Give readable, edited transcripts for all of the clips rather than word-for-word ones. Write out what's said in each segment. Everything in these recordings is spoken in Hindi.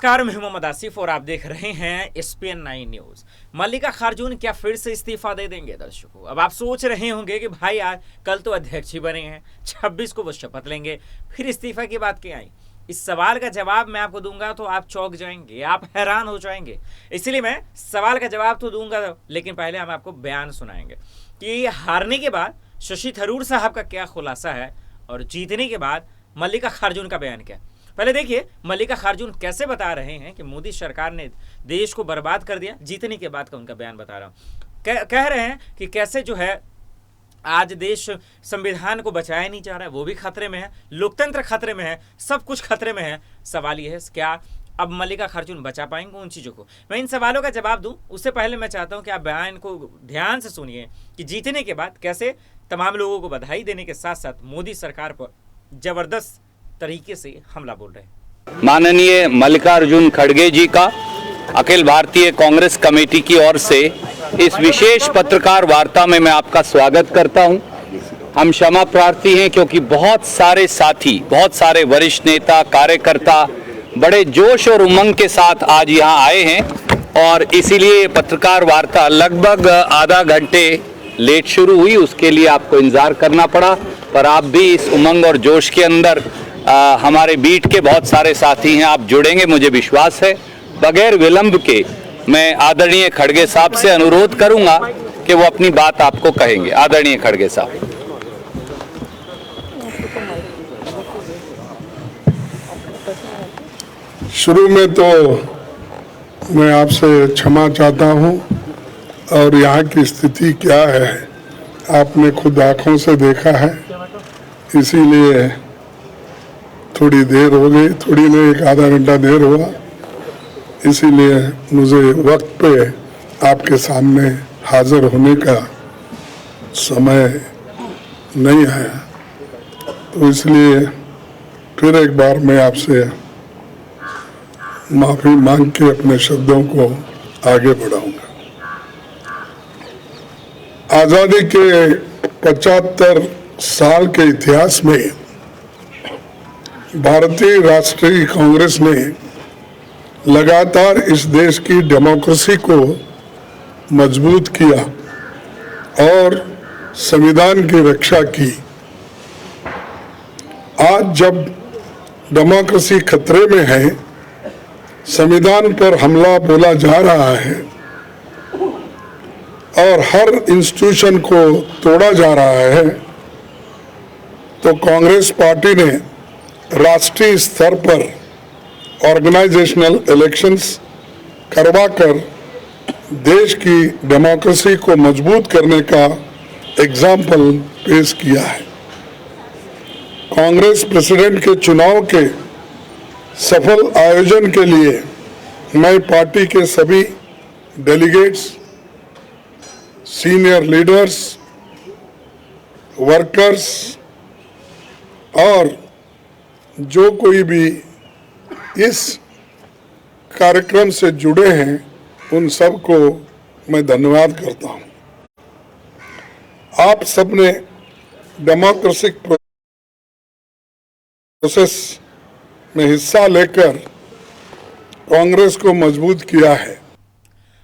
नमस्कार, मैं मोहम्मद आसिफ और आप देख रहे हैं SPN9 न्यूज। मल्लिका खारजून क्या फिर से इस्तीफा दे देंगे? दर्शकों, अब आप सोच रहे होंगे कि भाई यार कल तो अध्यक्ष ही बने हैं, 26 को वो शपथ लेंगे, फिर इस्तीफा की बात क्या आई? इस सवाल का जवाब मैं आपको दूंगा तो आप चौंक जाएंगे, आप हैरान हो जाएंगे। इसलिए मैं सवाल का जवाब तो दूंगा, लेकिन पहले हम आपको बयान सुनाएंगे कि हारने के बाद शशि थरूर साहब का क्या खुलासा है और जीतने के बाद मल्लिका खारजून का बयान क्या है। पहले देखिए मल्लिका खारजून कैसे बता रहे हैं कि मोदी सरकार ने देश को बर्बाद कर दिया। जीतने के बाद का उनका बयान बता रहा हूं। कह रहे हैं कि कैसे जो है आज देश संविधान को बचाया नहीं जा रहा है, वो भी खतरे में है, लोकतंत्र खतरे में है, सब कुछ खतरे में है। सवाल ये है क्या अब मल्लिका खारजून बचा पाएंगे उन चीज़ों को? मैं इन सवालों का जवाब दूं उससे पहले मैं चाहता हूं कि आप बयान को ध्यान से सुनिए कि जीतने के बाद कैसे तमाम लोगों को बधाई देने के साथ साथ मोदी सरकार पर जबरदस्त तरीके से हमला बोल रहे हैं। माननीय मल्लिकार्जुन खड़गे जी का अखिल भारतीय कांग्रेस कमेटी की ओर से इस विशेष पत्रकार वार्ता में मैं आपका स्वागत करता हूं। हम क्षमा प्रार्थी हैं क्योंकि बहुत सारे साथी, बहुत सारे वरिष्ठ नेता, कार्यकर्ता बड़े जोश और उमंग के साथ आज यहां आए हैं और इसीलिए पत्रकार वार्ता लगभग आधा घंटे लेट शुरू हुई। उसके लिए आपको इंतजार करना पड़ा, पर आप भी इस उमंग और जोश के अंदर हमारे बीट के बहुत सारे साथी हैं, आप जुड़ेंगे मुझे विश्वास है। बगैर विलंब के मैं आदरणीय खड़गे साहब से अनुरोध करूंगा कि वो अपनी बात आपको कहेंगे। आदरणीय खड़गे साहब। शुरू में तो मैं आपसे क्षमा चाहता हूं और यहाँ की स्थिति क्या है आपने खुद आंखों से देखा है, इसीलिए थोड़ी देर हो गई, थोड़ी नहीं एक आधा घंटा देर हुआ, इसीलिए मुझे वक्त पे आपके सामने हाजिर होने का समय नहीं आया, तो इसलिए फिर एक बार मैं आपसे माफी मांग के अपने शब्दों को आगे बढ़ाऊंगा। आजादी के 75 साल के इतिहास में भारतीय राष्ट्रीय कांग्रेस ने लगातार इस देश की डेमोक्रेसी को मजबूत किया और संविधान की रक्षा की। आज जब डेमोक्रेसी खतरे में है, संविधान पर हमला बोला जा रहा है और हर इंस्टीट्यूशन को तोड़ा जा रहा है, तो कांग्रेस पार्टी ने राष्ट्रीय स्तर पर ऑर्गेनाइजेशनल इलेक्शंस करवाकर देश की डेमोक्रेसी को मजबूत करने का एग्जाम्पल पेश किया है। कांग्रेस प्रेसिडेंट के चुनाव के सफल आयोजन के लिए मैं पार्टी के सभी डेलीगेट्स, सीनियर लीडर्स, वर्कर्स और जो कोई भी इस कार्यक्रम से जुड़े हैं उन सबको मैं धन्यवाद करता हूं। आप सबने डेमोक्रेटिक प्रोसेस में हिस्सा लेकर कांग्रेस को मजबूत किया है।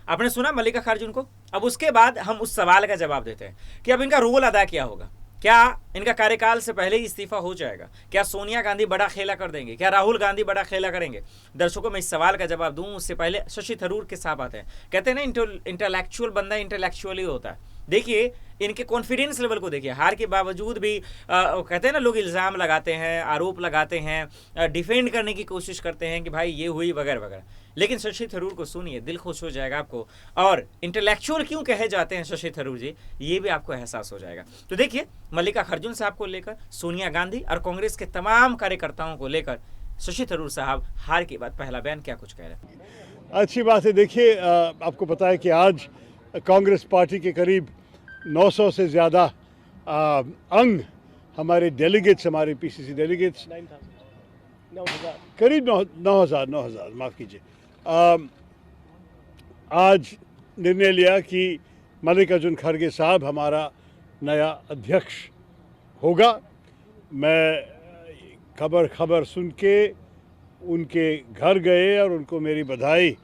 आपने सुना मल्लिका खारजून को। अब उसके बाद हम उस सवाल का जवाब देते हैं कि अब इनका रोल अदा क्या होगा। क्या इनका कार्यकाल से पहले ही इस्तीफा हो जाएगा? क्या सोनिया गांधी बड़ा खेला कर देंगे? क्या राहुल गांधी बड़ा खेला करेंगे? दर्शकों, मैं इस सवाल का जवाब दूं उससे पहले शशि थरूर के साथ आते हैं। कहते हैं ना, इंटेलेक्चुअल बंदा इंटेलेक्चुअली होता है। देखिए इनके कॉन्फिडेंस लेवल को देखिए। हार के बावजूद भी कहते हैं ना, लोग इल्ज़ाम लगाते हैं, आरोप लगाते हैं, डिफेंड करने की कोशिश करते हैं कि भाई ये हुई वगैरह वगैरह, लेकिन शशि थरूर को सुनिए, दिल खुश हो जाएगा आपको। और इंटेलेक्चुअल क्यों कहे जाते हैं शशि थरूर जी, ये भी आपको एहसास हो जाएगा। तो देखिए मल्लिका खारजून साहब को लेकर, सोनिया गांधी और कांग्रेस के तमाम कार्यकर्ताओं को लेकर शशि थरूर साहब हार के बाद पहला बयान क्या कुछ कह रहे हैं। अच्छी बात है। देखिए, आपको पता है कि आज कांग्रेस पार्टी के करीब 900 से ज़्यादा अंग हमारे डेलीगेट्स, हमारे पीसीसी डेलीगेट्स, 9,000 करीब 9,000 माफ़ कीजिए, आज निर्णय लिया कि मल्लिकार्जुन खड़गे साहब हमारा नया अध्यक्ष होगा। मैं खबर सुन के उनके घर गए और उनको मेरी बधाई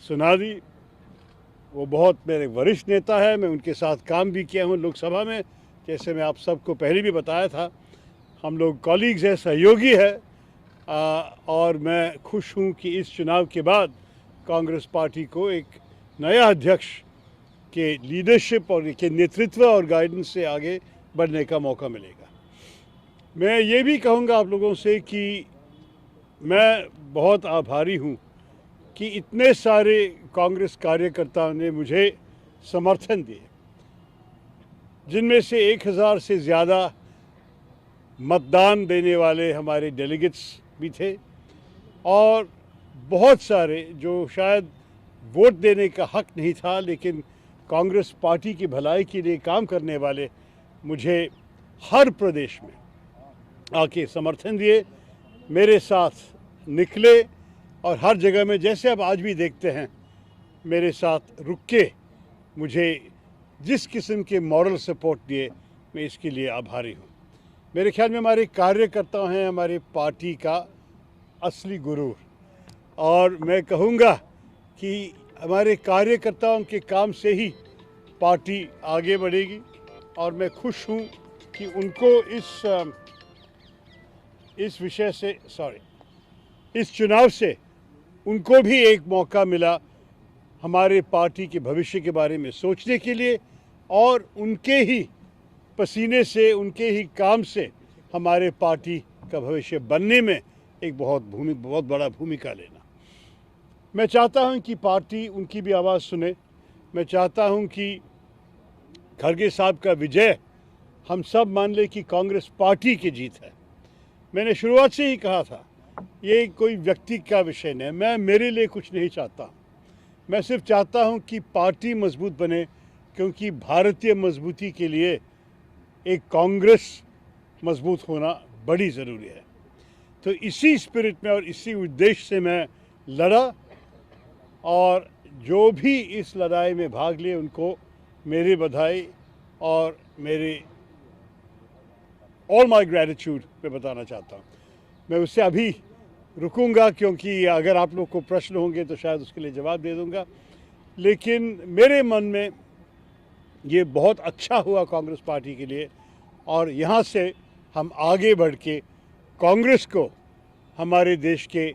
सुना दी। वो बहुत मेरे वरिष्ठ नेता है, मैं उनके साथ काम भी किया हूँ लोकसभा में, जैसे मैं आप सबको पहले भी बताया था। हम लोग कॉलीग्स हैं, सहयोगी है, और मैं खुश हूँ कि इस चुनाव के बाद कांग्रेस पार्टी को एक नया अध्यक्ष के लीडरशिप और के नेतृत्व और गाइडेंस से आगे बढ़ने का मौका मिलेगा। मैं ये भी कहूँगा आप लोगों से कि मैं बहुत आभारी हूँ कि इतने सारे कांग्रेस कार्यकर्ताओं ने मुझे समर्थन दिए, जिनमें से 1000 से ज़्यादा मतदान देने वाले हमारे डेलीगेट्स भी थे और बहुत सारे जो शायद वोट देने का हक नहीं था लेकिन कांग्रेस पार्टी की भलाई के लिए काम करने वाले मुझे हर प्रदेश में आके समर्थन दिए, मेरे साथ निकले और हर जगह में, जैसे अब आज भी देखते हैं, मेरे साथ रुक के मुझे जिस किस्म के मॉरल सपोर्ट दिए, मैं इसके लिए आभारी हूँ। मेरे ख्याल में हमारे कार्यकर्ता हैं हमारे पार्टी का असली गुरूर, और मैं कहूँगा कि हमारे कार्यकर्ताओं के काम से ही पार्टी आगे बढ़ेगी। और मैं खुश हूँ कि उनको इस विषय से इस चुनाव से उनको भी एक मौका मिला हमारे पार्टी के भविष्य के बारे में सोचने के लिए, और उनके ही पसीने से, उनके ही काम से हमारे पार्टी का भविष्य बनने में एक बहुत बड़ा भूमिका लेना। मैं चाहता हूं कि पार्टी उनकी भी आवाज़ सुने। मैं चाहता हूं कि खड़गे साहब का विजय हम सब मान ले कि कांग्रेस पार्टी की जीत है। मैंने शुरुआत से ही कहा था, ये कोई व्यक्ति का विषय नहीं, मैं मेरे लिए कुछ नहीं चाहता। मैं सिर्फ चाहता हूं कि पार्टी मजबूत बने, क्योंकि भारतीय मजबूती के लिए एक कांग्रेस मजबूत होना बड़ी ज़रूरी है। तो इसी स्पिरिट में और इसी उद्देश्य से मैं लड़ा, और जो भी इस लड़ाई में भाग लिए उनको मेरी बधाई और मेरी ऑल माई ग्रैटिट्यूड मैं बताना चाहता हूँ। मैं उससे अभी रुकूंगा, क्योंकि अगर आप लोग को प्रश्न होंगे तो शायद उसके लिए जवाब दे दूंगा। लेकिन मेरे मन में ये बहुत अच्छा हुआ कांग्रेस पार्टी के लिए, और यहाँ से हम आगे बढ़ के कांग्रेस को हमारे देश के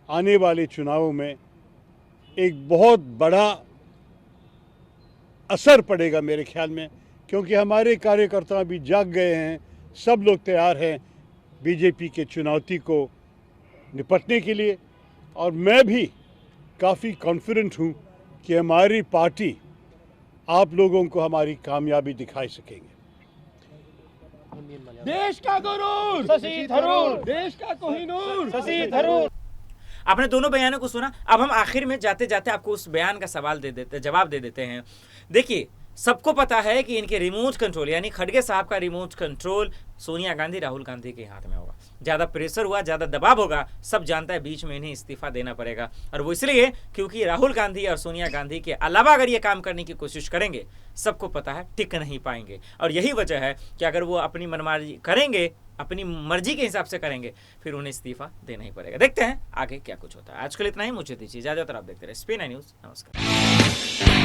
आने वाले चुनावों में एक बहुत बड़ा असर पड़ेगा मेरे ख्याल में, क्योंकि हमारे कार्यकर्ता भी जाग गए हैं, सब लोग तैयार हैं बीजेपी के चुनौती को निपटने के लिए। और मैं भी काफ़ी कॉन्फिडेंट हूँ कि हमारी पार्टी आप लोगों को हमारी कामयाबी दिखा सकेंगे। देश का गुरूर शशि थरूर, देश का कोहिनूर शशि थरूर। आपने दोनों बयानों को सुना। अब हम आखिर में जाते जाते आपको उस बयान का जवाब दे देते हैं। देखिए, सबको पता है कि इनके रिमोट कंट्रोल, यानी खड़गे साहब का रिमोट कंट्रोल सोनिया गांधी, राहुल गांधी के हाथ में होगा। ज़्यादा प्रेशर हुआ, ज़्यादा दबाव होगा, सब जानता है बीच में इन्हें इस्तीफा देना पड़ेगा। और वो इसलिए क्योंकि राहुल गांधी और सोनिया गांधी के अलावा अगर ये काम करने की कोशिश करेंगे, सबको पता है टिक नहीं पाएंगे। और यही वजह है कि अगर वो अपनी मनमानी करेंगे, अपनी मर्जी के हिसाब से करेंगे, फिर उन्हें इस्तीफा देना ही पड़ेगा। देखते हैं आगे क्या कुछ होता है। आज के लिए इतना ही, मुझे दीजिए इजाजत और आप देखते रहे SPN9 न्यूज़। नमस्कार।